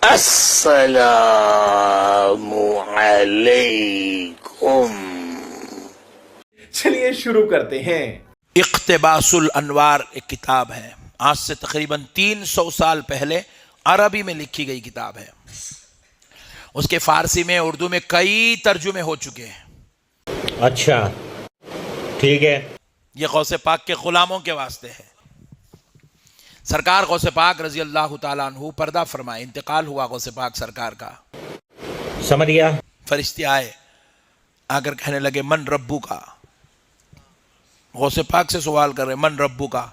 السلام علیکم۔ چلیے شروع کرتے ہیں۔ اقتباس الانوار ایک کتاب ہے، آج سے تقریباً 300 سال پہلے عربی میں لکھی گئی کتاب ہے۔ اس کے فارسی میں اردو میں کئی ترجمے ہو چکے ہیں۔ اچھا ٹھیک ہے۔ یہ غوث پاک کے غلاموں کے واسطے ہے۔ سرکار غوث پاک رضی اللہ تعالیٰ عنہ پردہ فرمائے، انتقال ہوا غوث پاک سرکار کا۔ سمجھ گیا۔ فرشتے آئے، آ کر کہنے لگے من ربو کا، غوث پاک سے سوال کر رہے من ربو کا۔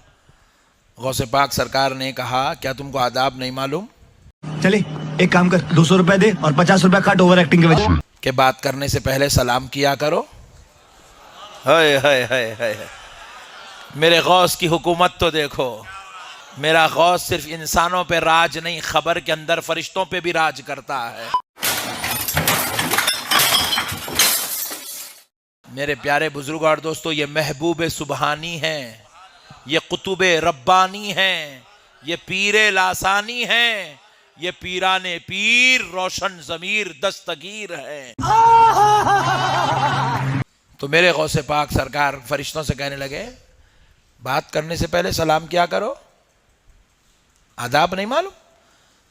غوث پاک سرکار نے کہا کیا تم کو آداب نہیں معلوم چلے ایک کام کر، 200 روپے دے اور 50 روپے کاٹ اوور ایکٹنگ کے وجہ کہ بات کرنے سے پہلے سلام کیا کرو؟ ہائے ہائے ہائے ہائے، میرے غوث کی حکومت تو دیکھو۔ میرا غوث صرف انسانوں پہ راج نہیں، خبر کے اندر فرشتوں پہ بھی راج کرتا ہے۔ میرے پیارے بزرگوں اور دوستو، یہ محبوب سبحانی ہیں، یہ قطب ربانی ہیں، یہ پیر لاسانی ہیں، یہ پیران پیر روشن ضمیر دستگیر ہیں۔ تو میرے غوث پاک سرکار فرشتوں سے کہنے لگے بات کرنے سے پہلے سلام کیا کرو، آداب نہیں معلوم؟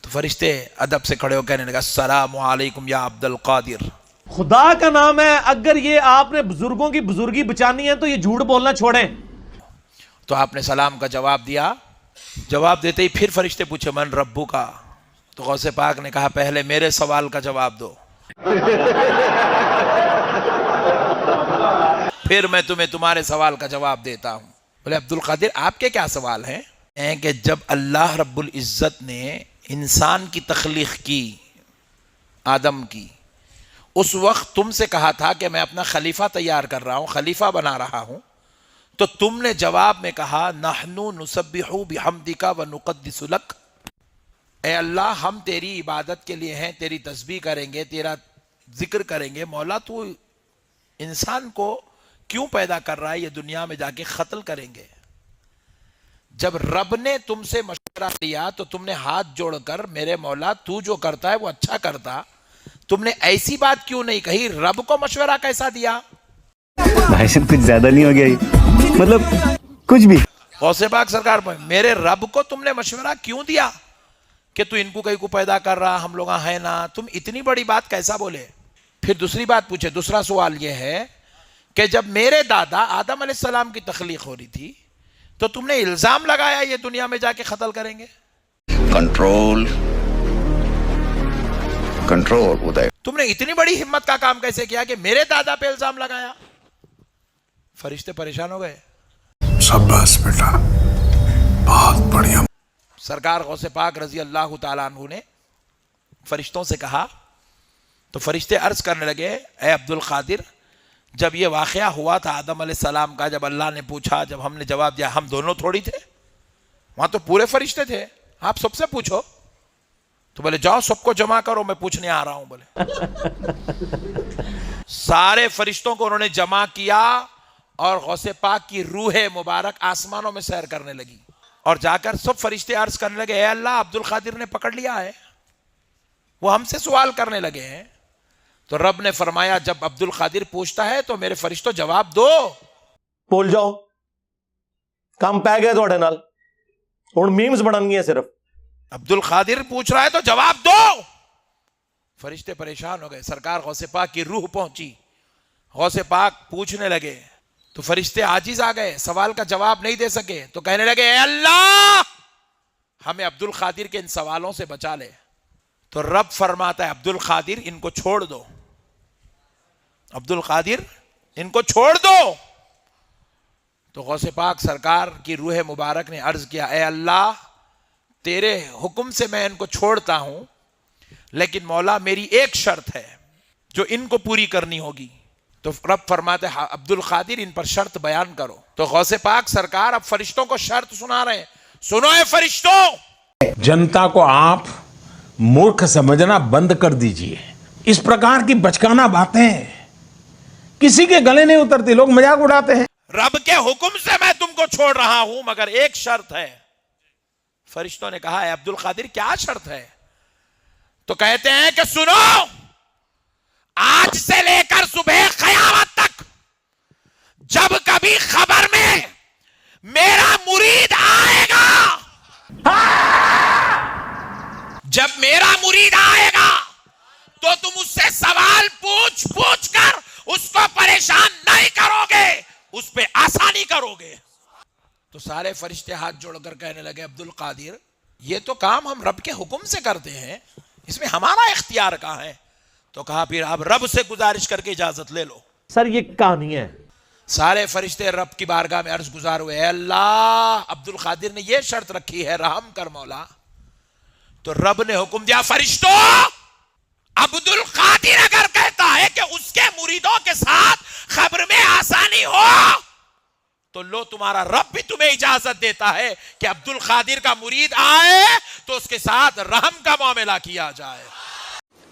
تو فرشتے ادب سے کھڑے ہو کہنے لگا السلام علیکم یا عبد القادر۔ خدا کا نام ہے، اگر یہ آپ نے بزرگوں کی بزرگی بچانی ہے تو یہ جھوٹ بولنا چھوڑیں۔ تو آپ نے سلام کا جواب دیا۔ جواب دیتے ہی پھر فرشتے پوچھے من ربو کا، تو غوث پاک نے کہا پہلے میرے سوال کا جواب دو، پھر میں تمہیں تمہارے سوال کا جواب دیتا ہوں۔ بولے عبد القادر آپ کے کیا سوال ہیں؟ کہ جب اللہ رب العزت نے انسان کی تخلیق کی، آدم کی، اس وقت تم سے کہا تھا کہ میں اپنا خلیفہ تیار کر رہا ہوں، خلیفہ بنا رہا ہوں، تو تم نے جواب میں کہا نحنو نسبح بحمدک ونقدس لک، اے اللہ ہم تیری عبادت کے لیے ہیں، تیری تسبیح کریں گے، تیرا ذکر کریں گے۔ مولا تو انسان کو کیوں پیدا کر رہا ہے، یہ دنیا میں جا کے قتل کریں گے۔ جب رب نے تم سے مشورہ لیا تو تم نے ہاتھ جوڑ کر میرے مولا تو جو کرتا ہے وہ اچھا کرتا، تم نے ایسی بات کیوں نہیں کہی؟ رب کو مشورہ کیسا دیا؟ بھائی صاحب کچھ زیادہ نہیں ہو گیا یہ؟ مطلب کچھ بھی غوث پاک سرکار میرے رب کو تم نے مشورہ کیوں دیا کہ تو ان کو کہیں کو پیدا کر رہا، ہم لوگ ہیں نا، تم اتنی بڑی بات کیسا بولے؟ پھر دوسری بات پوچھے، دوسرا سوال یہ ہے کہ جب میرے دادا آدم علیہ السلام کی تخلیق ہو رہی تھی تو تم نے الزام لگایا یہ دنیا میں جا کے قتل کریں گے۔ کنٹرول ادھر۔ تم نے اتنی بڑی ہمت کا کام کیسے کیا کہ میرے دادا پہ الزام لگایا؟ فرشتے پریشان ہو گئے۔ شاباش بیٹا، بہت بڑھیا۔ سرکار غوث پاک رضی اللہ تعالیٰ عنہ نے فرشتوں سے کہا، تو فرشتے عرض کرنے لگے اے عبد القادر، جب یہ واقعہ ہوا تھا آدم علیہ السلام کا، جب اللہ نے پوچھا، جب ہم نے جواب دیا، ہم دونوں تھوڑی تھے، وہاں تو پورے فرشتے تھے، آپ سب سے پوچھو۔ تو بولے جاؤ سب کو جمع کرو، میں پوچھنے آ رہا ہوں۔ بولے سارے فرشتوں کو انہوں نے جمع کیا اور غوث پاک کی روح مبارک آسمانوں میں سیر کرنے لگی، اور جا کر سب فرشتے عرض کرنے لگے اے اللہ عبد القادر نے پکڑ لیا ہے، وہ ہم سے سوال کرنے لگے ہیں۔ تو رب نے فرمایا جب عبد القادر پوچھتا ہے تو میرے فرشتوں جواب دو۔ بول جاؤ، کام پہ گئے تھوڑے نال، ہن میمز بنانی ہے صرف۔ عبد القادر پوچھ رہا ہے تو جواب دو۔ فرشتے پریشان ہو گئے، سرکار غوث پاک کی روح پہنچی، غوث پاک پوچھنے لگے تو فرشتے عاجز آ گئے، سوال کا جواب نہیں دے سکے، تو کہنے لگے اے اللہ ہمیں عبد القادر کے ان سوالوں سے بچا لے۔ تو رب فرماتا ہے عبد القادر ان کو چھوڑ دو، عبد القادر ان کو چھوڑ دو۔ تو غوث پاک سرکار کی روح مبارک نے عرض کیا اے اللہ تیرے حکم سے میں ان کو چھوڑتا ہوں، لیکن مولا میری ایک شرط ہے جو ان کو پوری کرنی ہوگی۔ تو رب فرماتے ہیں عبد القادر ان پر شرط بیان کرو۔ تو غوث پاک سرکار اب فرشتوں کو شرط سنا رہے ہیں، سنو اے فرشتوں، جنتا کو آپ مورکھ سمجھنا بند کر دیجئے۔ اس پرکار کی بچکانہ باتیں کسی کے گلے نہیں اترتی، لوگ مذاق اڑاتے ہیں۔ رب کے حکم سے میں تم کو چھوڑ رہا ہوں مگر ایک شرط ہے۔ فرشتوں نے کہا اے عبد القادر کیا شرط ہے؟ تو کہتے ہیں کہ سنو، آج سے لے کر صبح قیامت تک جب کبھی خبر میں میرا مرید آئے گا، جب میرا مرید آئے گا تو تم اس سے سوال پوچھ پوچھ کر اس کو پریشان نہیں کرو گے، اس پہ آسانی کرو گے۔ تو سارے فرشتے ہاتھ جوڑ کر کہنے لگے عبد القادر یہ تو کام ہم رب کے حکم سے کرتے ہیں، اس میں ہمارا اختیار کہاں ہے؟ تو کہا پھر آپ رب سے گزارش کر کے اجازت لے لو۔ سر یہ کہانی ہے۔ سارے فرشتے رب کی بارگاہ میں عرض گزار ہوئے، اے اللہ عبد القادر نے یہ شرط رکھی ہے، رحم کر مولا۔ تو رب نے حکم دیا، فرشتوں عبد القادر اگر کہتا ہے کہ اس کے مریدوں کے ساتھ خبر میں آسانی ہو تو لو تمہارا رب بھی تمہیں اجازت دیتا ہے کہ عبد القادر کا مرید آئے تو اس کے ساتھ رحم کا معاملہ کیا جائے۔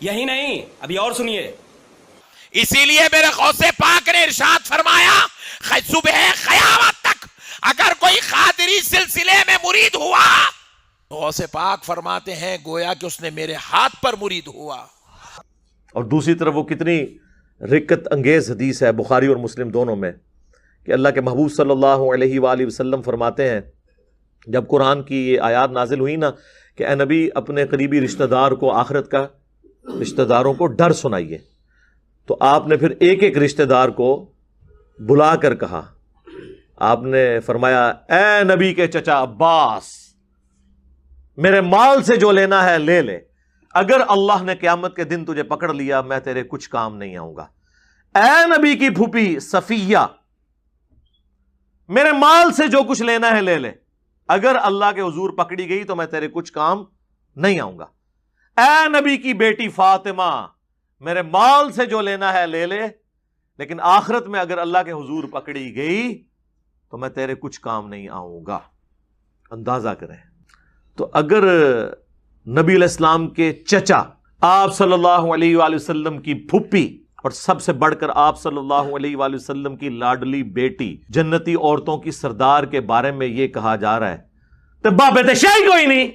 یہی نہیں، ابھی اور سنیے، اسی لیے میرے غوث پاک نے ارشاد فرمایا صبح قیامت تک اگر کوئی قادری سلسلے میں مرید ہوا، غوث پاک فرماتے ہیں گویا کہ اس نے میرے ہاتھ پر مرید ہوا۔ اور دوسری طرف وہ کتنی رکت انگیز حدیث ہے بخاری اور مسلم دونوں میں کہ اللہ کے محبوب صلی اللہ علیہ وآلہ وسلم فرماتے ہیں جب قرآن کی یہ آیات نازل ہوئی نا کہ اے نبی اپنے قریبی رشتہ دار کو آخرت کا رشتہ داروں کو ڈر سنائیے، تو آپ نے پھر ایک ایک رشتہ دار کو بلا کر کہا، آپ نے فرمایا اے نبی کے چچا عباس میرے مال سے جو لینا ہے لے لے، اگر اللہ نے قیامت کے دن تجھے پکڑ لیا میں تیرے کچھ کام نہیں آؤں گا۔ اے نبی کی پھوپھی صفیہ میرے مال سے جو کچھ لینا ہے لے لے، اگر اللہ کے حضور پکڑی گئی تو میں تیرے کچھ کام نہیں آؤں گا۔ اے نبی کی بیٹی فاطمہ میرے مال سے جو لینا ہے لے لے، لیکن آخرت میں اگر اللہ کے حضور پکڑی گئی تو میں تیرے کچھ کام نہیں آؤں گا۔ اندازہ کریں، تو اگر نبی علیہ السلام کے چچا آپ صلی اللہ علیہ وآلہ وسلم کی پھپھی اور سب سے بڑھ کر آپ صلی اللہ علیہ وآلہ وسلم کی لاڈلی بیٹی جنتی عورتوں کی سردار کے بارے میں یہ کہا جا رہا ہے تو بابے تے شاہی کوئی نہیں۔